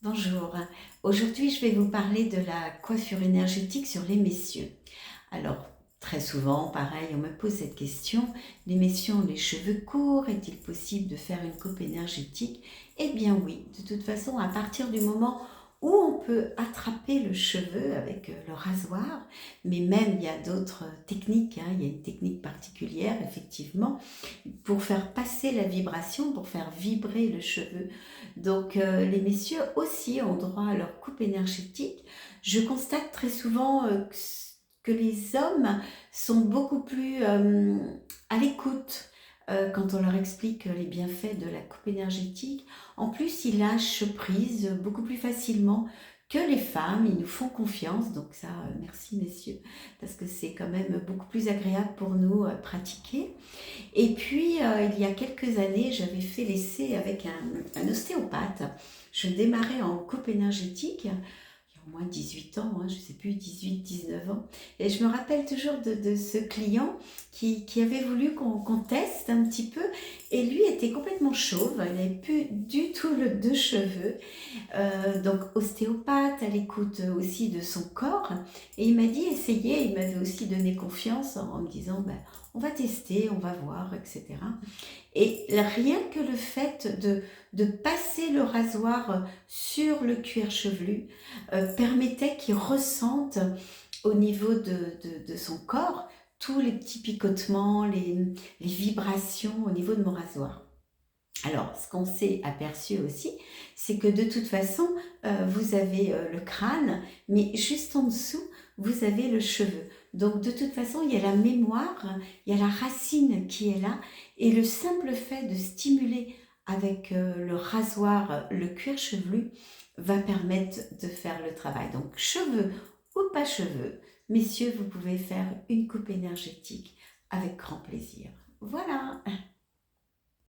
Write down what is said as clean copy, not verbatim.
Bonjour, aujourd'hui je vais vous parler de la coiffure énergétique sur les messieurs. Alors, très souvent, pareil, on me pose cette question, les messieurs ont les cheveux courts, est-il possible de faire une coupe énergétique? Eh bien oui, de toute façon, à partir du moment où on peut attraper le cheveu avec le rasoir, mais même il y a d'autres techniques, hein, il y a une technique particulière, effectivement, pour faire passer la vibration, pour faire vibrer le cheveu. Donc les messieurs aussi ont droit à leur coupe énergétique. Je constate très souvent que les hommes sont beaucoup plus à l'écoute quand on leur explique les bienfaits de la coupe énergétique. En plus, ils lâchent prise beaucoup plus facilement que les femmes, ils nous font confiance, donc ça, merci messieurs, parce que c'est quand même beaucoup plus agréable pour nous pratiquer. Et puis, il y a quelques années, j'avais fait l'essai avec un ostéopathe. Je démarrais en coupe énergétique, il y a au moins 18 ans, hein, je ne sais plus, 18, 19 ans. Et je me rappelle toujours de ce client qui avait voulu qu'on teste un petit peu. Et lui était complètement chauve, il n'avait plus du tout de cheveux. Donc ostéopathe, à l'écoute aussi de son corps. Et il m'a dit, essayez, il m'avait aussi donné confiance en me disant, ben, on va tester, on va voir, etc. Et rien que le fait de passer le rasoir sur le cuir chevelu permettait qu'il ressente au niveau de son corps tous les petits picotements, les vibrations au niveau de mon rasoir. Alors, ce qu'on s'est aperçu aussi, c'est que de toute façon, vous avez le crâne, mais juste en dessous, vous avez le cheveu. Donc, de toute façon, il y a la mémoire, il y a la racine qui est là, et le simple fait de stimuler avec le rasoir, le cuir chevelu, va permettre de faire le travail. Donc, cheveux ou pas cheveux, messieurs, vous pouvez faire une coupe énergétique avec grand plaisir. Voilà.